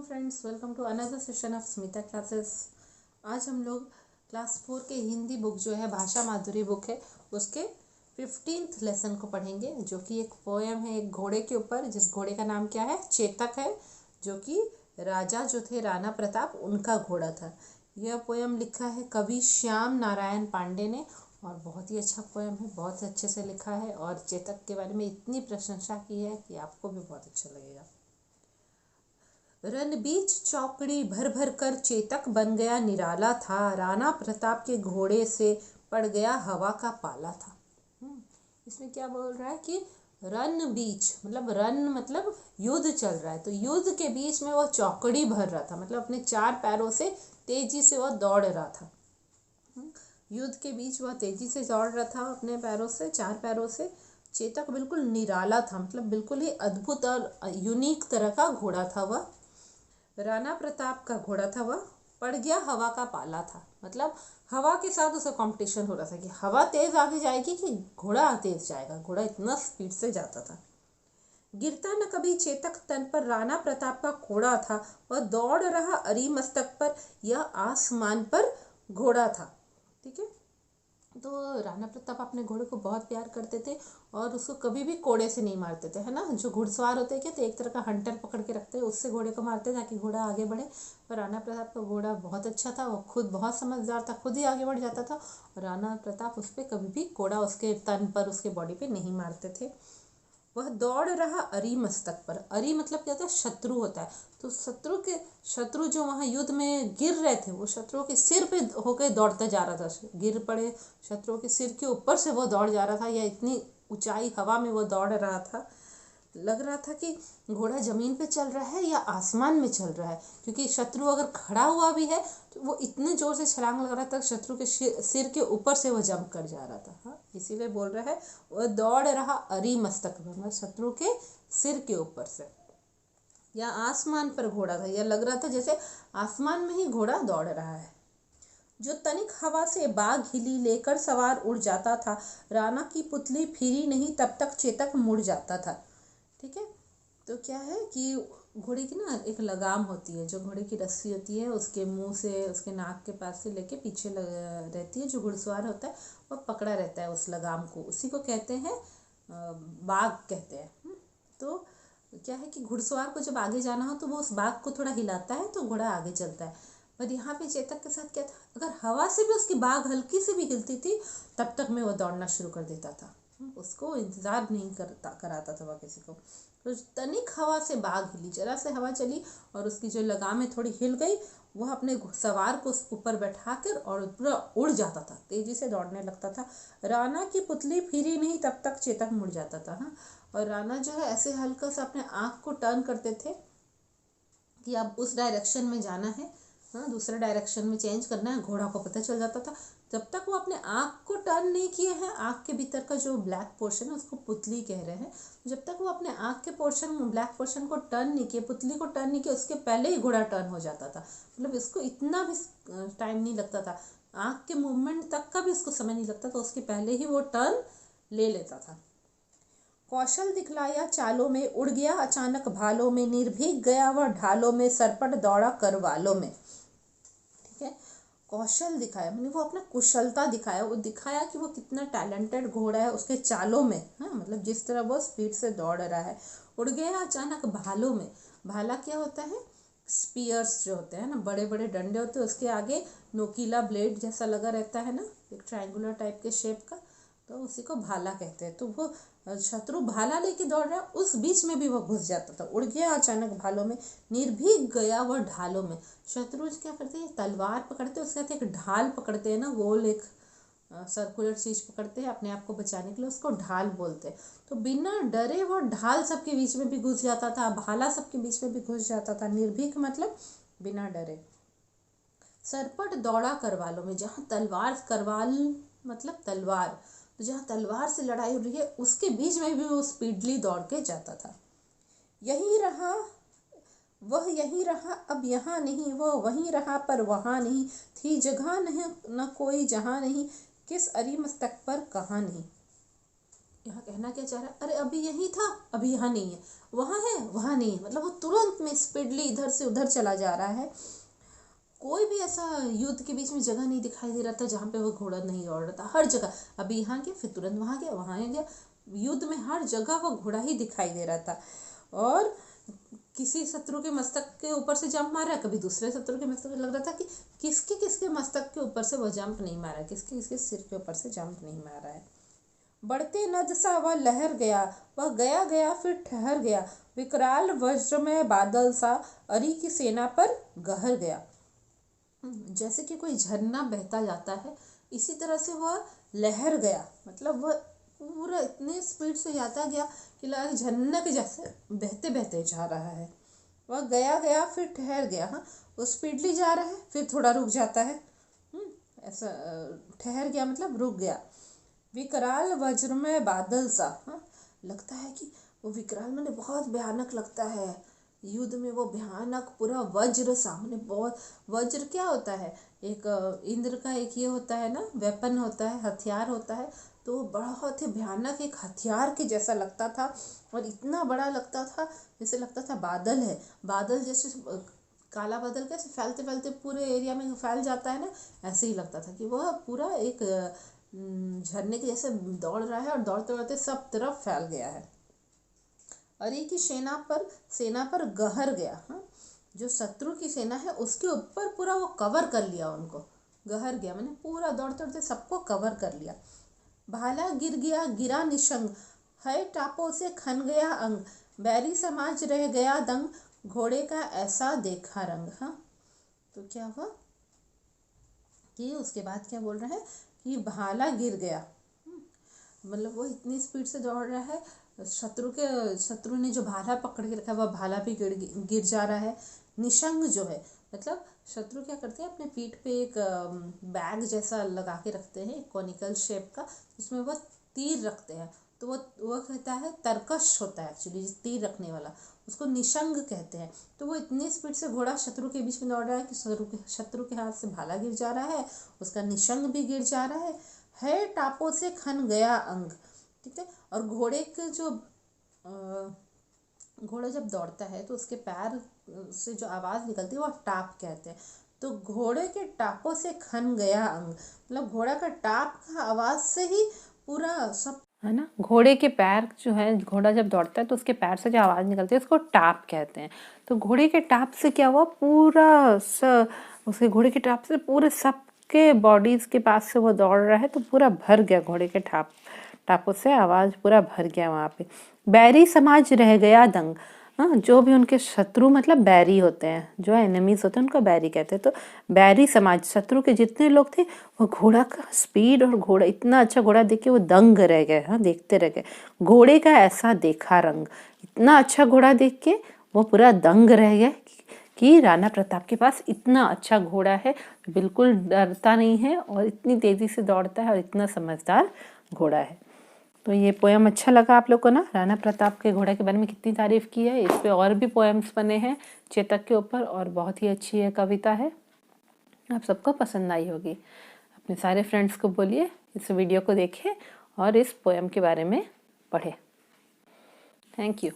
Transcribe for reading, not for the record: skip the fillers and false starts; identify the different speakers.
Speaker 1: Friends, welcome to another session of Smita classes. आज हम लोग क्लास 4 के हिंदी बुक जो है भाषा माधुरी बुक है उसके 15th लेसन को पढ़ेंगे, जो कि एक पोएम है एक घोड़े के ऊपर, जिस घोड़े का नाम क्या है, चेतक है, जो कि राजा जो थे राणा प्रताप उनका घोड़ा था। यह पोएम लिखा है कवि श्याम नारायण पांडे ने और बहुत ही अच्छा पोएम है, बहुत अच्छे से लिखा है और चेतक के बारे में इतनी प्रशंसा की है कि आपको भी बहुत अच्छा लगेगा। रणबीच चौकड़ी भर भर कर चेतक बन गया निराला था, राणा प्रताप के घोड़े से पड़ गया हवा का पाला था। इसमें क्या बोल रहा है कि रन बीच मतलब रन मतलब युद्ध चल रहा है, तो युद्ध के बीच में वह चौकड़ी भर रहा था, मतलब अपने चार पैरों से तेजी से वह दौड़ रहा था। युद्ध के बीच वह तेजी से दौड़ रहा था अपने पैरों से, चार पैरों से। चेतक बिल्कुल निराला था, मतलब बिल्कुल ही अद्भुत और यूनिक तरह का घोड़ा था वह। राणा प्रताप का घोड़ा था वह, पड़ गया हवा का पाला था, मतलब हवा के साथ उसका कंपटीशन हो रहा था कि हवा तेज आगे जाएगी कि घोड़ा तेज जाएगा। घोड़ा इतना स्पीड से जाता था। गिरता न कभी चेतक तन पर राणा प्रताप का घोड़ा था, वह दौड़ रहा अरी मस्तक पर, यह आसमान पर घोड़ा था। ठीक है, तो राणा प्रताप अपने घोड़े को बहुत प्यार करते थे और उसको कभी भी कोड़े से नहीं मारते थे, है ना। जो घुड़सवार होते हैं क्या, तो एक तरह का हंटर पकड़ के रखते हैं, उससे घोड़े को मारते हैं ताकि घोड़ा आगे बढ़े। पर राणा प्रताप का घोड़ा बहुत अच्छा था, वो खुद बहुत समझदार था, खुद ही आगे बढ़ जाता था और राणा प्रताप उस पर कभी भी कोड़ा उसके तन पर, उसके बॉडी पे नहीं मारते थे। वह दौड़ रहा अरी मस्तक पर। अरी मतलब क्या होता है, शत्रु होता है। तो शत्रु जो वहाँ युद्ध में गिर रहे थे, वो शत्रुओं के सिर पे होकर दौड़ता जा रहा था। गिर पड़े शत्रुओं के सिर के ऊपर से वो दौड़ जा रहा था, या इतनी ऊंचाई हवा में वो दौड़ रहा था। लग रहा था कि घोड़ा जमीन पे चल रहा है या आसमान में चल रहा है, क्योंकि शत्रु अगर खड़ा हुआ भी है तो वो इतने जोर से छलांग लग रहा था, शत्रु के सिर के ऊपर से वो जंप कर जा रहा था। हाँ, इसीलिए बोल रहा है वह दौड़ रहा अरी मस्तक पर, मतलब शत्रु के सिर के ऊपर से, या आसमान पर घोड़ा था। यह लग रहा था जैसे आसमान में ही घोड़ा दौड़ रहा है। जो तनिक हवा से बाघ हिली लेकर सवार उड़ जाता था, राणा की पुतली फिरी नहीं तब तक चेतक मुड़ जाता था। ठीक है, तो क्या है कि घोड़े की ना एक लगाम होती है, जो घोड़े की रस्सी होती है, उसके मुंह से, उसके नाक के पास से लेके पीछे रहती है। जो घुड़सवार होता है वह पकड़ा रहता है उस लगाम को, उसी को कहते हैं बाघ कहते हैं। तो क्या है कि घुड़सवार को जब आगे जाना हो तो वो उस बाघ को थोड़ा हिलाता है तो घोड़ा आगे चलता है। पर यहाँ पे चेतक के साथ क्या था, अगर हवा से भी उसकी बाघ हल्की से भी हिलती थी तब तक में वो दौड़ना शुरू कर देता था। उसको इंतजार नहीं कराता था वह किसी को। तो तनिक हवा से बाघ हिली, जरा से हवा चली और उसकी जो लगामें थोड़ी हिल गई, वह अपने सवार को ऊपर बैठा कर और पूरा उड़ जाता था, तेजी से दौड़ने लगता था। राणा की पुतली फिरी नहीं तब तक चेतक मुड़ जाता था। हाँ, और राणा जो है ऐसे हल्का सा अपने आँख को टर्न करते थे कि अब उस डायरेक्शन में जाना है, हाँ, दूसरे डायरेक्शन में चेंज करना है। घोड़ा को पता चल जाता था। जब तक वो अपने आँख को टर्न नहीं किए हैं, आँख के भीतर का जो ब्लैक पोर्शन है उसको पुतली कह रहे हैं, जब तक वो अपने आँख के पोर्शन, ब्लैक पोर्शन को टर्न नहीं किए, पुतली को टर्न नहीं किए, उसके पहले ही घोड़ा टर्न हो जाता था। मतलब इसको इतना भी टाइम नहीं लगता था, आँख के मूवमेंट तक का भी उसको समय नहीं लगता था, उसके पहले ही वो टर्न ले लेता था। कौशल दिखलाया चालों में, उड़ गया अचानक भालों में, निर्भीक गया वह ढालों में, सरपट दौड़ा करवालों में। ठीक है, कौशल दिखाया मतलब वो अपना कुशलता दिखाया, वो दिखाया कि वो कितना टैलेंटेड घोड़ा है उसके चालों में। हाँ, मतलब जिस तरह वो स्पीड से दौड़ रहा है। उड़ गया अचानक भालों में। भाला क्या होता है, स्पीयर्स जो होते हैं ना, बड़े बड़े डंडे होते हैं, उसके आगे नोकीला ब्लेड जैसा लगा रहता है ना, एक ट्रायंगुलर टाइप के शेप का, तो उसी को भाला कहते हैं। तो वो शत्रु भाला लेके दौड़ रहा है, उस बीच में भी वो घुस जाता था। उड़ गया अचानक भालों में, निर्भीक गया वह ढालों में। शत्रु क्या करते हैं, तलवार पकड़ते हैं, उसके साथ एक ढाल पकड़ते हैं ना, गोल एक सर्कुलर चीज पकड़ते हैं अपने आप को बचाने के लिए, उसको ढाल बोलते हैं। तो बिना डरे वो ढाल सबके बीच में भी घुस जाता था, भाला सबके बीच में भी घुस जाता था। निर्भीक मतलब बिना डरे। सरपट दौड़ा करवालों में, जहाँ तलवार, करवाल मतलब तलवार, तो जहाँ तलवार से लड़ाई हो रही है उसके बीच में भी वो स्पीडली दौड़ के जाता था। यही रहा वह यहीं रहा अब यहाँ नहीं, वह वहीं रहा पर वहाँ नहीं, थी जगह नहीं न कोई जहाँ नहीं, किस अरी मस्तक पर कहाँ नहीं। यहाँ कहना क्या चाह रहा है, अरे अभी यही था, अभी यहाँ नहीं है, वहाँ है, वहाँ नहीं है, मतलब वो तुरंत में स्पीडली इधर से उधर चला जा रहा है। कोई भी ऐसा युद्ध के बीच में जगह नहीं दिखाई दे रहा था जहाँ पे वो घोड़ा नहीं दौड़ रहा था। हर जगह अभी यहाँ गया, फिर तुरंत वहाँ गया, वहाँ गया, युद्ध में हर जगह वो घोड़ा ही दिखाई दे रहा था। और किसी शत्रु के मस्तक के ऊपर से जंप मारा, कभी दूसरे शत्रु के मस्तक, लग रहा था कि किसके किसके मस्तक के ऊपर से वो जंप नहीं मारा, किसके किसके सिर के ऊपर से जंप नहीं मारा है। बढ़ते नद सा वह लहर गया, वह गया गया फिर ठहर गया, विकराल वज्रमय बादल सा अरी की सेना पर गहर गया। जैसे कि कोई झरना बहता जाता है, इसी तरह से वह लहर गया, मतलब वह पूरा इतने स्पीड से जाता गया कि लगा झरना के जैसे बहते बहते जा रहा है। वह गया गया फिर ठहर गया। हाँ, वो स्पीडली जा रहा है, फिर थोड़ा रुक जाता है। ऐसा ठहर गया मतलब रुक गया। विकराल वज्रमय बादल सा, हाँ, लगता है कि वो विकराल मैंने बहुत भयानक लगता है। युद्ध में वो भयानक पूरा वज्र सामने, बहुत वज्र क्या होता है, एक इंद्र का एक ये होता है ना, वेपन होता है, हथियार होता है, तो वो बहुत ही भयानक एक हथियार के जैसा लगता था। और इतना बड़ा लगता था जैसे लगता था बादल है, बादल जैसे काला बादल कैसे फैलते फैलते पूरे एरिया में फैल जाता है ना, ऐसे ही लगता था कि वह पूरा एक झरने के जैसे दौड़ रहा है और दौड़ते दौड़ते सब तरफ फैल गया है। अरे की सेना पर गहर गया। हाँ, जो शत्रु की सेना है उसके ऊपर पूरा वो कवर कर लिया उनको। गहर गया मैंने पूरा दौड़ते दौड़ते सबको कवर कर लिया। भाला गिर गया गिरा निशंग, है टापों से खन गया अंग, बैरी समाज रह गया दंग, घोड़े का ऐसा देखा रंग। हाँ, तो क्या हुआ कि उसके बाद क्या बोल रहा है कि भाला गिर गया, मतलब वो इतनी स्पीड से दौड़ रहा है, शत्रु ने जो भाला पकड़ के रखा है वह भाला भी गिर जा रहा है। निशंग जो है मतलब शत्रु क्या करते हैं, अपने पीठ पे एक बैग जैसा लगा के रखते हैं, कॉनिकल शेप का, जिसमें वह तीर रखते हैं। तो वो कहता है तरकश होता है एक्चुअली तीर रखने वाला, उसको निशंग कहते हैं। तो वो इतनी स्पीड से घोड़ा शत्रु के बीच में दौड़ रहा है कि शत्रु के हाथ से भाला गिर जा रहा है, उसका निशंग भी गिर जा रहा है टापों से खन गया अंग। ठीक है, और घोड़े के जो घोड़ा जब दौड़ता है तो उसके पैर से जो आवाज़ निकलती है वो टाप कहते हैं। तो घोड़े के टापों से खन गया अंग, मतलब घोड़ा का टाप का आवाज़ से ही पूरा सब, है ना, घोड़े के पैर जो है, घोड़ा जब दौड़ता है तो उसके पैर से जो आवाज़ निकलती है उसको टाप कहते हैं। तो घोड़े के टाप से क्या हुआ, पूरा उसके घोड़े के टाप से पूरे सबके बॉडीज़ के पास से वो दौड़ रहा है, तो पूरा भर गया घोड़े के टापों से आवाज़ पूरा भर गया वहाँ पे। बैरी समाज रह गया दंग। हाँ, जो भी उनके शत्रु मतलब बैरी होते हैं, जो एनिमीज होते हैं उनको बैरी कहते हैं। तो बैरी समाज, शत्रु के जितने लोग थे, वो घोड़ा का स्पीड और घोड़ा, इतना अच्छा घोड़ा देख के वो दंग रह गए। हाँ, देखते रह गए। घोड़े का ऐसा देखा रंग, इतना अच्छा घोड़ा देख के वो पूरा दंग रह गए कि राणा प्रताप के पास इतना अच्छा घोड़ा है, बिल्कुल डरता नहीं है और इतनी तेज़ी से दौड़ता है और इतना समझदार घोड़ा है। तो ये पोएम अच्छा लगा आप लोग को ना, राणा प्रताप के घोड़े के बारे में कितनी तारीफ़ की है। इस पे और भी पोएम्स बने हैं चेतक के ऊपर और बहुत ही अच्छी है कविता है, आप सबको पसंद आई होगी। अपने सारे फ्रेंड्स को बोलिए इस वीडियो को देखें और इस पोएम के बारे में पढ़ें। Thank you.